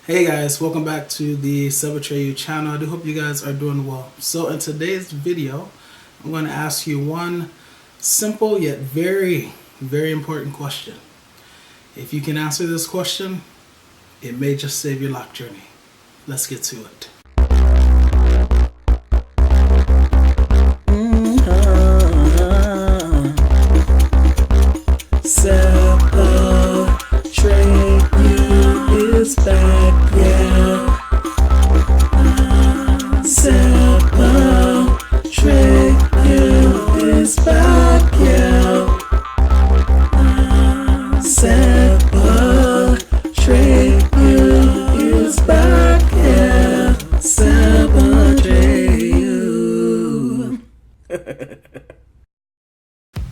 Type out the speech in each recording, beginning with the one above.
Hey guys, welcome back to the Atreyu channel. I do hope you guys are doing well. So in today's video, I'm going to ask you one simple yet very important question. If you can answer this question, it may just save your lock journey. Let's get to it. Atreyu is back, yeah. Atreyu is back, yeah. Atreyu is back, yeah. Atreyu.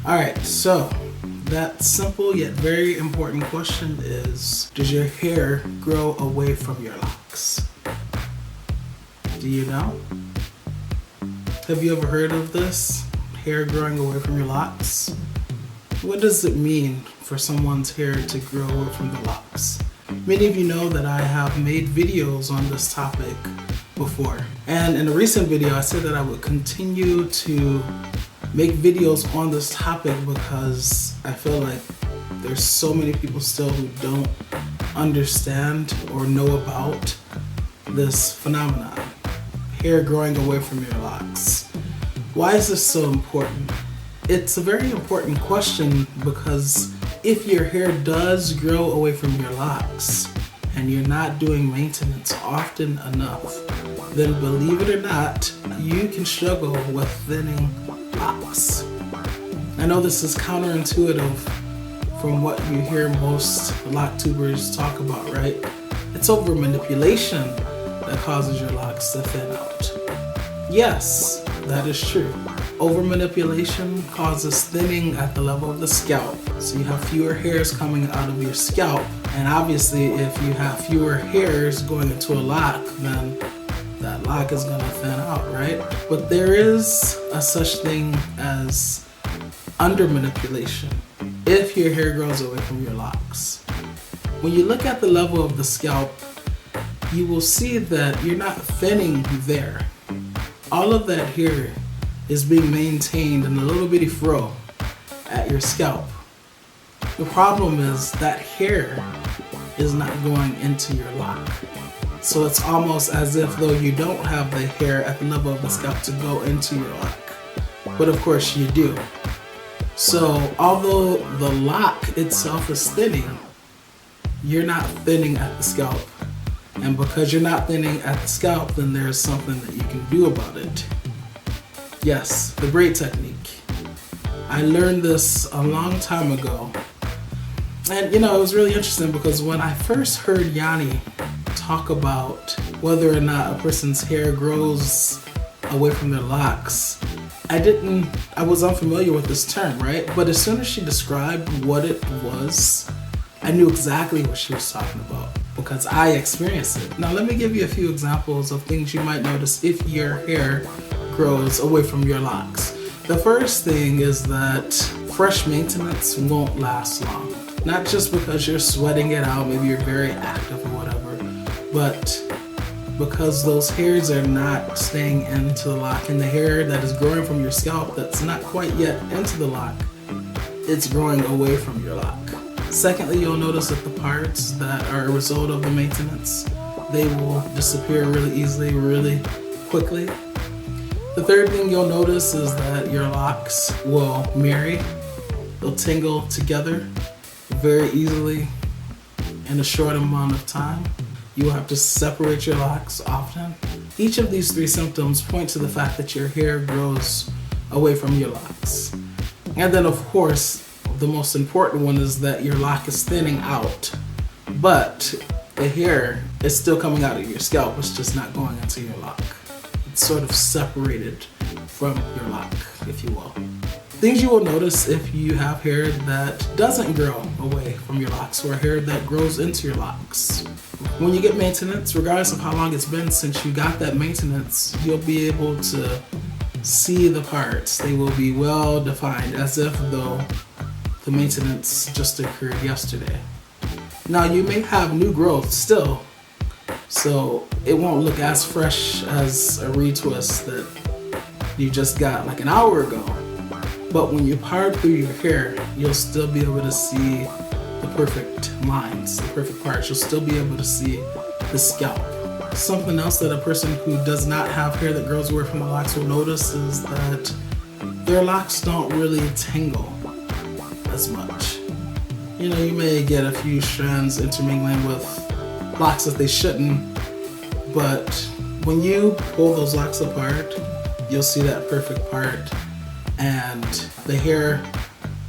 Alright, so that simple yet very important question is, does your hair grow away from your locks? Do you know? Have you ever heard of this? Hair growing away from your locks? What does it mean for someone's hair to grow away from the locks? Many of you know that I have made videos on this topic before. And in a recent video, I said that I would continue to make videos on this topic because I feel like there's so many people still who don't understand or know about this phenomenon. Hair growing away from your locks. Why is this so important? It's a very important question because if your hair does grow away from your locks and you're not doing maintenance often enough, then believe it or not, you can struggle with thinning locks. I know this is counterintuitive from what you hear most lock tubers talk about, right? It's over manipulation that causes your locks to thin out. Yes, that is true. Over manipulation causes thinning at the level of the scalp. So you have fewer hairs coming out of your scalp. And obviously if you have fewer hairs going into a lock, then that lock is going to thin out, right? But there is a such thing as under manipulation if your hair grows away from your locks. When you look at the level of the scalp, you will see that you're not thinning there. All of that hair is being maintained in a little bitty fro at your scalp. The problem is that hair is not going into your lock. So it's almost as if though you don't have the hair at the level of the scalp to go into your lock. But of course you do. So although the lock itself is thinning, you're not thinning at the scalp. And because you're not thinning at the scalp, then there's something that you can do about it. Yes, the braid technique. I learned this a long time ago. And it was really interesting because when I first heard Yanni talk about whether or not a person's hair grows away from their locks, I was unfamiliar with this term, right? But as soon as she described what it was, I knew exactly what she was talking about because I experienced it. Now let me give you a few examples of things you might notice if your hair grows away from your locks. The first thing is that fresh maintenance won't last long. Not just because you're sweating it out, maybe you're very active or whatever, but because those hairs are not staying into the lock, and the hair that is growing from your scalp that's not quite yet into the lock, it's growing away from your lock. Secondly, you'll notice that the parts that are a result of the maintenance, they will disappear really easily, really quickly. The third thing you'll notice is that your locks will marry, they'll tingle together very easily in a short amount of time. You will have to separate your locks often. Each of these three symptoms point to the fact that your hair grows away from your locks. And then of course, the most important one is that your lock is thinning out, but the hair is still coming out of your scalp, it's just not going into your lock. It's sort of separated from your lock, if you will. Things you will notice if you have hair that doesn't grow away from your locks or hair that grows into your locks. When you get maintenance, regardless of how long it's been since you got that maintenance, you'll be able to see the parts. They will be well defined as if though the maintenance just occurred yesterday. Now you may have new growth still, So it won't look as fresh as a retwist that you just got like an hour ago. But when you part through your hair, you'll still be able to see the perfect lines, the perfect parts. You'll still be able to see the scalp. Something else that a person who does not have hair that grows away from the locks will notice is that their locks don't really tangle as much. You know, you may get a few strands intermingling with locks that they shouldn't, but when you pull those locks apart, you'll see that perfect part, and the hair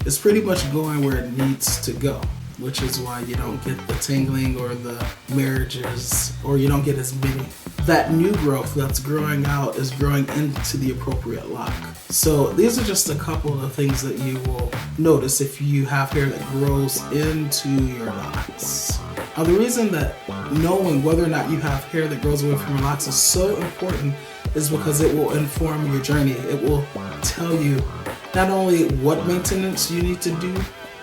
is pretty much going where it needs to go, which is why you don't get the tangling or the marriages, or you don't get as many. That new growth that's growing out is growing into the appropriate lock. So these are just a couple of things that you will notice if you have hair that grows into your locks. Now, the reason that knowing whether or not you have hair that grows away from your locks is so important is because it will inform your journey. It will tell you not only what maintenance you need to do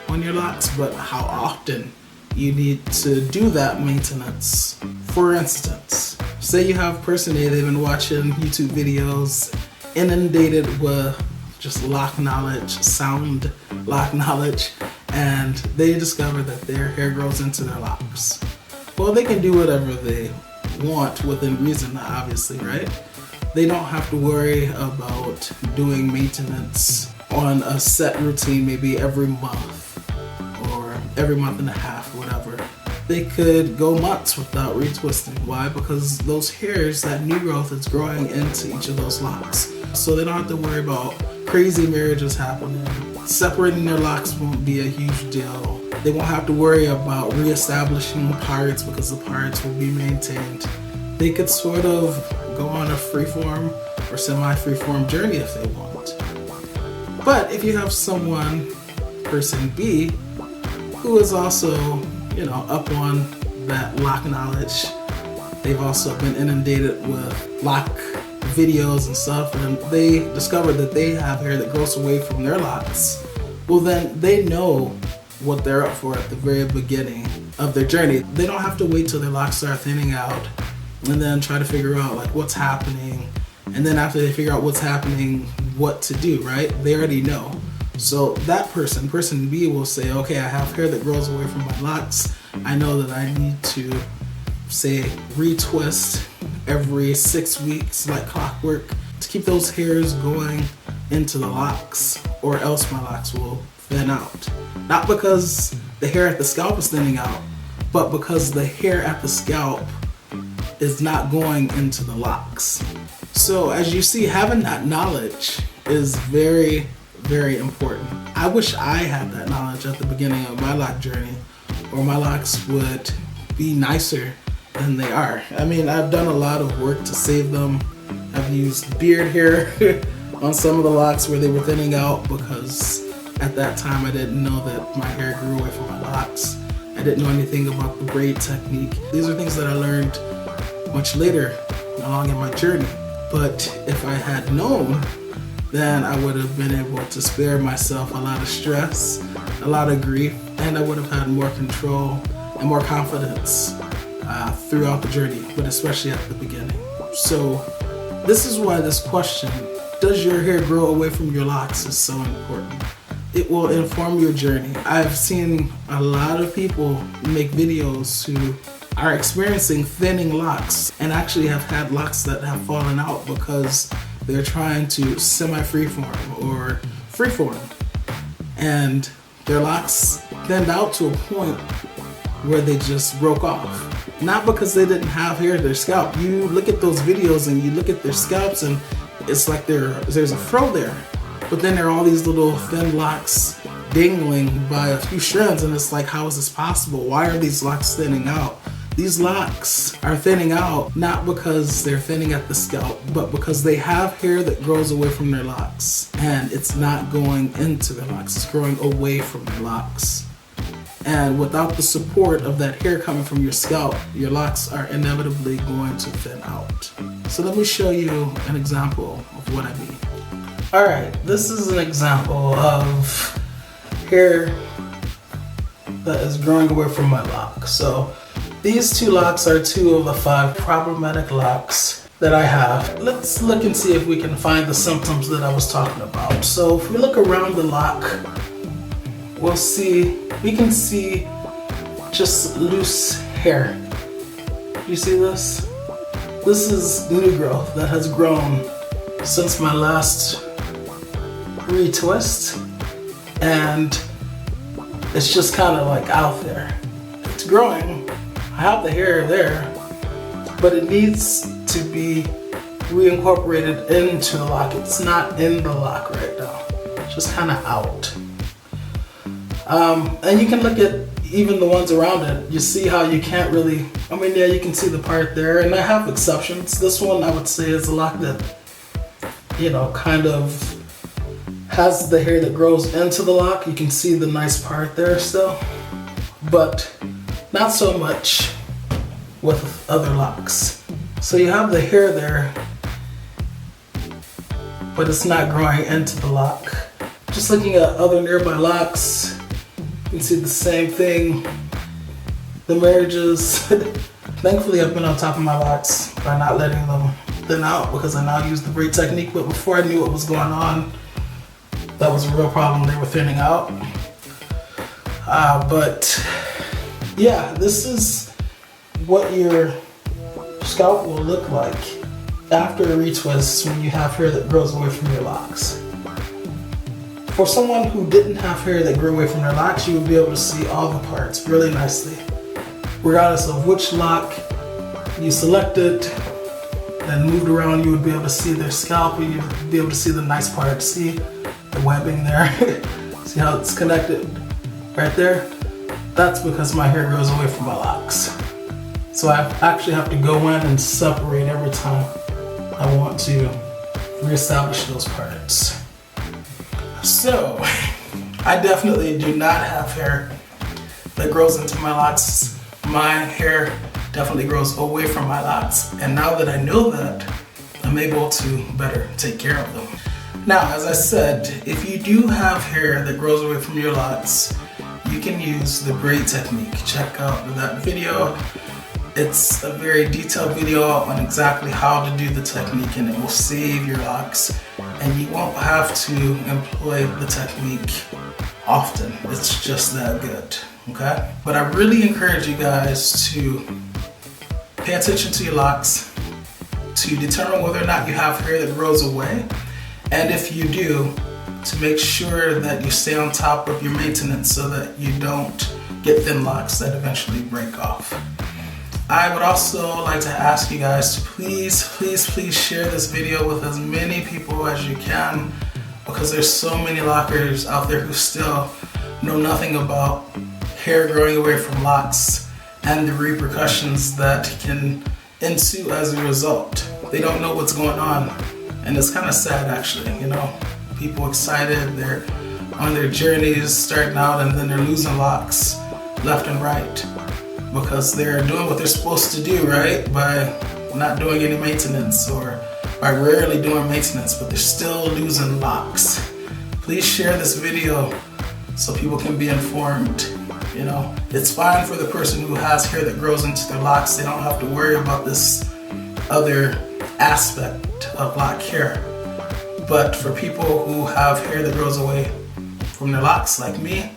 on your locks, but how often you need to do that maintenance. For instance, say you have a person A, they've been watching YouTube videos, inundated with just lock knowledge, sound lock knowledge, and they discover that their hair grows into their locks. Well, they can do whatever they want within reason, obviously, right? They don't have to worry about doing maintenance on a set routine, maybe every month or every month and a half, whatever. They could go months without retwisting. Why? Because those hairs, that new growth is growing into each of those locks. So they don't have to worry about crazy marriages happening. Separating their locks won't be a huge deal. They won't have to worry about reestablishing parts because the parts will be maintained. They could sort of go on a freeform or semi-freeform journey if they want. But if you have someone, person B, who is also, up on that lock knowledge, they've also been inundated with lock videos and stuff, and they discover that they have hair that grows away from their locks, well then they know what they're up for at the very beginning of their journey. They don't have to wait till their locks start thinning out and then try to figure out like what's happening, and then after they figure out what's happening, what to do, right? They already know. So that person B will say, okay, I have hair that grows away from my locks. I know that I need to, say, retwist every 6 weeks like clockwork to keep those hairs going into the locks, or else my locks will thin out. Not because the hair at the scalp is thinning out, but because the hair at the scalp is not going into the locks. So as you see, having that knowledge is very, very important. I wish I had that knowledge at the beginning of my lock journey, or my locks would be nicer than they are. I mean, I've done a lot of work to save them. I've used beard hair on some of the locks where they were thinning out because at that time I didn't know that my hair grew away from my locks. I didn't know anything about the braid technique. These are things that I learned much later along in my journey. But if I had known, then I would have been able to spare myself a lot of stress, a lot of grief, and I would have had more control and more confidence throughout the journey, but especially at the beginning. So this is why this question, does your hair grow away from your locks, is so important. It will inform your journey. I've seen a lot of people make videos who are experiencing thinning locks and actually have had locks that have fallen out because they're trying to semi-freeform or freeform, and their locks thinned out to a point where they just broke off. Not because they didn't have hair in their scalp. You look at those videos and you look at their scalps and it's like there's a fro there, but then there are all these little thin locks dangling by a few strands, and it's like, how is this possible? Why are these locks thinning out? These locks are thinning out not because they're thinning at the scalp, but because they have hair that grows away from their locks, and it's not going into their locks, it's growing away from their locks. And without the support of that hair coming from your scalp, your locks are inevitably going to thin out. So let me show you an example of what I mean. Alright, this is an example of hair that is growing away from my lock. So These 2 locks are 2 of the 5 problematic locks that I have. Let's look and see if we can find the symptoms that I was talking about. So if we look around the lock, we can see just loose hair. You see this? This is new growth that has grown since my last retwist, and it's just kind of like out there. It's growing. I have the hair there, but it needs to be reincorporated into the lock. It's not in the lock right now. It's just kind of out. And you can look at even the ones around it. You see how you can't really, yeah, you can see the part there, and I have exceptions. This one I would say is a lock that, kind of has the hair that grows into the lock. You can see the nice part there still, but not so much with other locks. So you have the hair there, but it's not growing into the lock. Just looking at other nearby locks, you can see the same thing. The marriages. Thankfully, I've been on top of my locks by not letting them thin out, because I now use the braid technique. But before I knew what was going on, that was a real problem. They were thinning out. But yeah, this is what your scalp will look like after a retwist when you have hair that grows away from your locks. For someone who didn't have hair that grew away from their locks, you would be able to see all the parts really nicely. Regardless of which lock you selected and moved around, you would be able to see their scalp, and you'd be able to see the nice parts. See the webbing there? See how it's connected right there? That's because my hair grows away from my locks. So I actually have to go in and separate every time I want to reestablish those parts. So, I definitely do not have hair that grows into my locks. My hair definitely grows away from my locks. And now that I know that, I'm able to better take care of them. Now, as I said, if you do have hair that grows away from your locks, you can use the braid technique. Check out that video. It's a very detailed video on exactly how to do the technique, and it will save your locks. And you won't have to employ the technique often. It's just that good, okay? But I really encourage you guys to pay attention to your locks, to determine whether or not you have hair that grows away. And if you do, to make sure that you stay on top of your maintenance so that you don't get thin locks that eventually break off. I would also like to ask you guys to please share this video with as many people as you can, because there's so many lockers out there who still know nothing about hair growing away from locks and the repercussions that can ensue as a result. They don't know what's going on, and it's kind of sad actually, people excited, they're on their journeys starting out, and then they're losing locks left and right because they're doing what they're supposed to do, right? By not doing any maintenance, or by rarely doing maintenance, but they're still losing locks. Please share this video so people can be informed. It's fine for the person who has hair that grows into their locks. They don't have to worry about this other aspect of lock hair. But for people who have hair that grows away from their locks like me,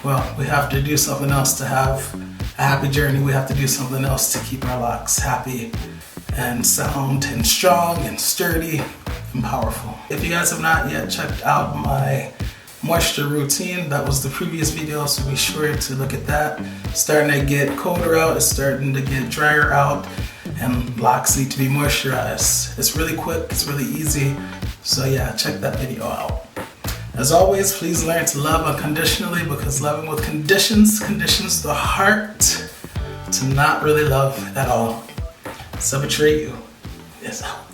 well, we have to do something else to have a happy journey. We have to do something else to keep our locks happy and sound and strong and sturdy and powerful. If you guys have not yet checked out my moisture routine, that was the previous video, so be sure to look at that. It's starting to get colder out, it's starting to get drier out, and locks need to be moisturized. It's really quick, it's really easy, so yeah, check that video out. As always, please learn to love unconditionally, because loving with conditions the heart to not really love at all. Atreyu is out.